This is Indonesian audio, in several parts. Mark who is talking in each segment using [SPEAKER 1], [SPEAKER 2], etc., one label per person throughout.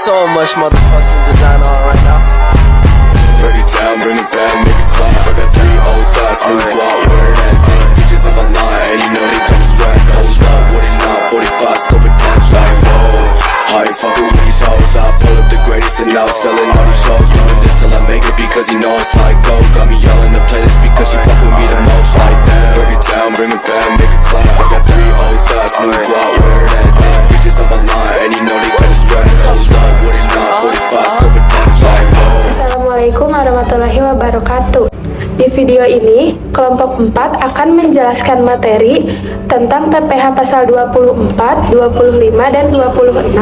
[SPEAKER 1] so much motherfucking design on right now.
[SPEAKER 2] Break it down, bring it back, make it clap. I got 3 old thoughts, new guap, where that thing. Bitches on my line, and you know they come strapped. Hold up, what it not, 45, scope it down, like whoa. I ain't fucking with these hoes, I pull up the greatest and now selling all these shows. Doing this till I make it because you know it's like gold. Got me all in the playlist because she fucking me the most, like that. Break it down, bring it back, make it clap. I got 3 old thoughts, new guap, where that thing. Bitches on my line, and you know they come strapped. Hold up, what it not, 45, scope it down, like whoa.
[SPEAKER 3] Assalamualaikum warahmatullahi wabarakatuh. Di video ini, kelompok 4 akan menjelaskan materi tentang PPH pasal 24, 25, dan 26.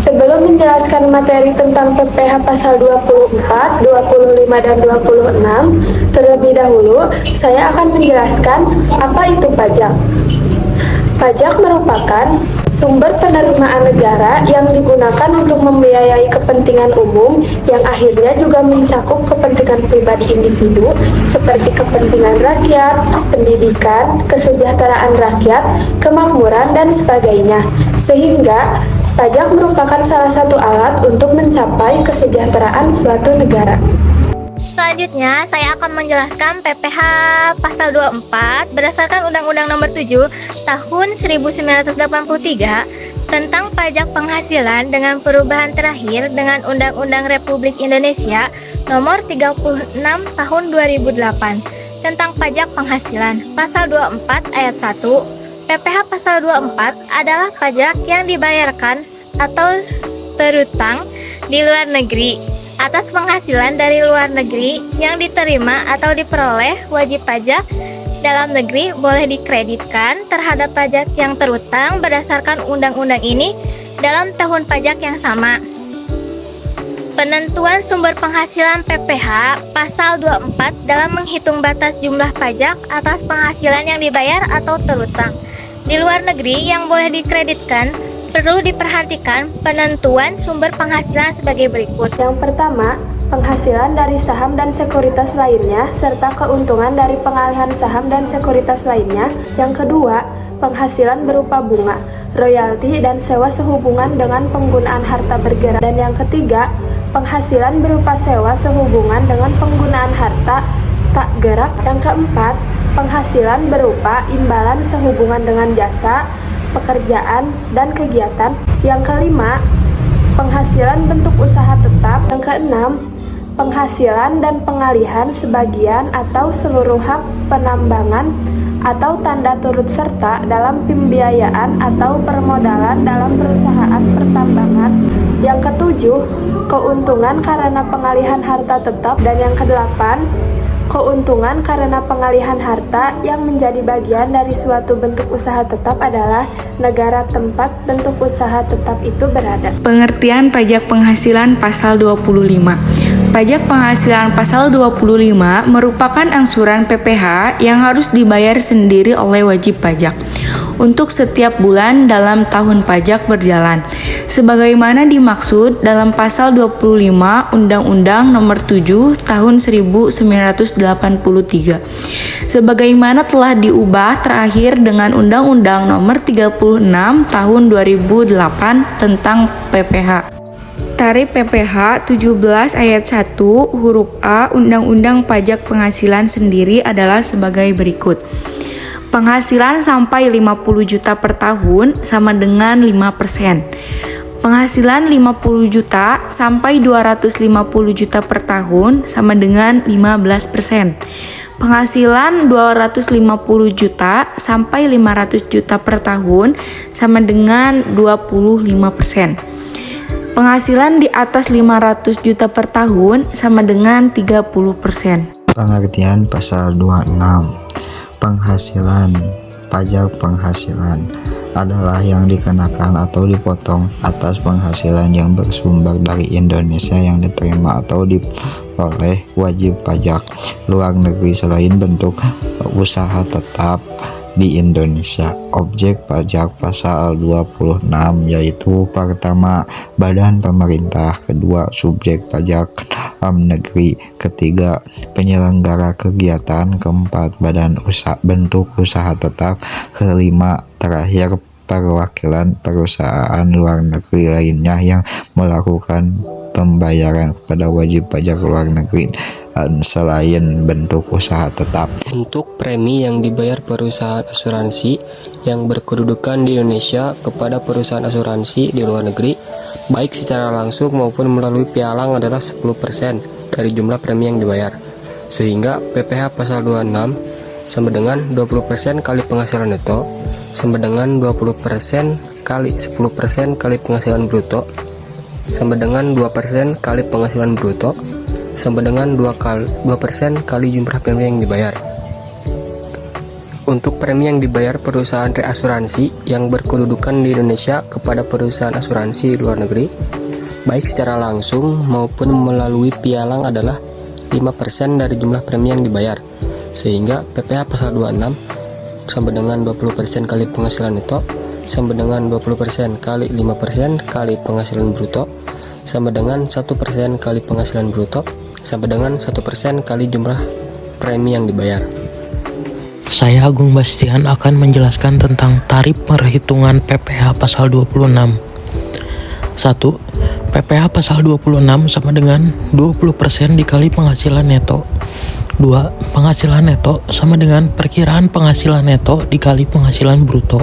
[SPEAKER 3] Sebelum menjelaskan materi tentang PPH pasal 24, 25, dan 26, terlebih dahulu saya akan menjelaskan apa itu pajak. Pajak merupakan sumber penerimaan negara yang digunakan untuk membiayai kepentingan umum yang akhirnya juga mencakup kepentingan pribadi individu seperti kepentingan rakyat, pendidikan, kesejahteraan rakyat, kemakmuran, dan sebagainya. Sehingga pajak merupakan salah satu alat untuk mencapai kesejahteraan suatu negara.
[SPEAKER 4] Selanjutnya, saya akan menjelaskan PPH pasal 24 berdasarkan Undang-Undang Nomor 7 Tahun 1983 tentang pajak penghasilan dengan perubahan terakhir dengan Undang-Undang Republik Indonesia Nomor 36 Tahun 2008 tentang pajak penghasilan. Pasal 24 ayat 1, PPH pasal 24 adalah pajak yang dibayarkan atau berutang di luar negeri atas penghasilan dari luar negeri yang diterima atau diperoleh. Wajib pajak dalam negeri boleh dikreditkan terhadap pajak yang terutang berdasarkan undang-undang ini dalam tahun pajak yang sama. Penentuan sumber penghasilan PPH pasal 24 dalam menghitung batas jumlah pajak atas penghasilan yang dibayar atau terutang di luar negeri yang boleh dikreditkan. Perlu diperhatikan penentuan sumber penghasilan sebagai berikut.
[SPEAKER 3] Yang pertama, penghasilan dari saham dan sekuritas lainnya, serta keuntungan dari pengalihan saham dan sekuritas lainnya. Yang kedua, penghasilan berupa bunga, royalti, dan sewa sehubungan dengan penggunaan harta bergerak. Dan yang ketiga, penghasilan berupa sewa sehubungan dengan penggunaan harta tak gerak. Yang keempat, penghasilan berupa imbalan sehubungan dengan jasa, pekerjaan, dan kegiatan. Yang kelima, penghasilan bentuk usaha tetap. Yang keenam, penghasilan dan pengalihan sebagian atau seluruh hak penambangan atau tanda turut serta dalam pembiayaan atau permodalan dalam perusahaan pertambangan. Yang ketujuh, keuntungan karena pengalihan harta tetap. Dan yang kedelapan, keuntungan karena pengalihan harta yang menjadi bagian dari suatu bentuk usaha tetap adalah negara tempat bentuk usaha tetap itu berada.
[SPEAKER 5] Pengertian pajak penghasilan pasal 25. Pajak penghasilan pasal 25 merupakan angsuran PPH yang harus dibayar sendiri oleh wajib pajak untuk setiap bulan dalam tahun pajak berjalan, sebagaimana dimaksud dalam pasal 25 Undang-Undang Nomor 7 Tahun 1983, sebagaimana telah diubah terakhir dengan Undang-Undang Nomor 36 Tahun 2008 tentang PPH. Tarif PPH 17 ayat 1 huruf A Undang-Undang Pajak Penghasilan sendiri adalah sebagai berikut. Penghasilan sampai 50 juta per tahun sama dengan 5%. Penghasilan 50 juta sampai 250 juta per tahun sama dengan 15%. Penghasilan 250 juta sampai 500 juta per tahun sama dengan 25%. Penghasilan di atas 500 juta per tahun sama dengan 30%.
[SPEAKER 6] Pengertian pasal 26. Penghasilan. Pajak penghasilan adalah yang dikenakan atau dipotong atas penghasilan yang bersumber dari Indonesia yang diterima atau diperoleh wajib pajak luar negeri selain bentuk usaha tetap di Indonesia. Objek pajak pasal 26 yaitu pertama, badan pemerintah; kedua, subjek pajak dalam negeri; ketiga, penyelenggara kegiatan; keempat, badan usaha bentuk usaha tetap; kelima, terakhir, perwakilan perusahaan luar negeri lainnya yang melakukan pembayaran kepada wajib pajak luar negeri selain bentuk usaha tetap.
[SPEAKER 7] Untuk premi yang dibayar perusahaan asuransi yang berkedudukan di Indonesia kepada perusahaan asuransi di luar negeri, baik secara langsung maupun melalui pialang adalah 10% dari jumlah premi yang dibayar. Sehingga PPh pasal 26 sama dengan 20% kali penghasilan neto sama dengan 20% kali 10% kali penghasilan bruto sama dengan 2% kali penghasilan bruto sama dengan 2% kali jumlah premi yang dibayar. Untuk premi yang dibayar perusahaan reasuransi yang berkedudukan di Indonesia kepada perusahaan asuransi di luar negeri, baik secara langsung maupun melalui pialang adalah 5% dari jumlah premi yang dibayar. Sehingga PPh pasal 26 sama dengan 20% kali penghasilan neto sama dengan 20% kali 5% kali penghasilan bruto sama dengan 1% kali penghasilan bruto sama dengan 1% kali jumlah premi yang dibayar.
[SPEAKER 8] Saya Agung Bastian akan menjelaskan tentang tarif perhitungan PPh pasal 26. 1. PPh pasal 26 sama dengan 20% dikali penghasilan neto. 2. Penghasilan neto sama dengan perkiraan penghasilan neto dikali penghasilan bruto.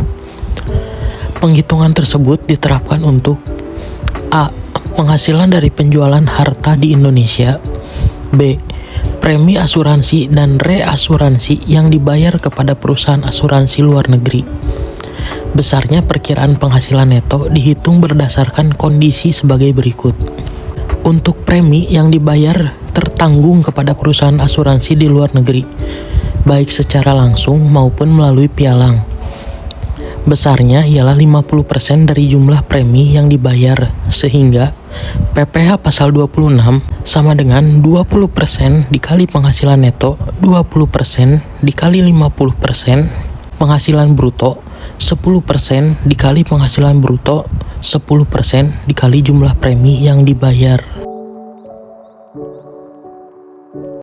[SPEAKER 8] Penghitungan tersebut diterapkan untuk A. Penghasilan dari penjualan harta di Indonesia. B. Premi asuransi dan reasuransi yang dibayar kepada perusahaan asuransi luar negeri. Besarnya perkiraan penghasilan neto dihitung berdasarkan kondisi sebagai berikut. Untuk premi yang dibayar tertanggung kepada perusahaan asuransi di luar negeri, baik secara langsung maupun melalui pialang. Besarnya ialah 50% dari jumlah premi yang dibayar, sehingga PPh pasal 26 sama dengan 20% dikali penghasilan neto, 20% dikali 50% penghasilan bruto, 10% dikali penghasilan bruto, 10% dikali jumlah premi yang dibayar.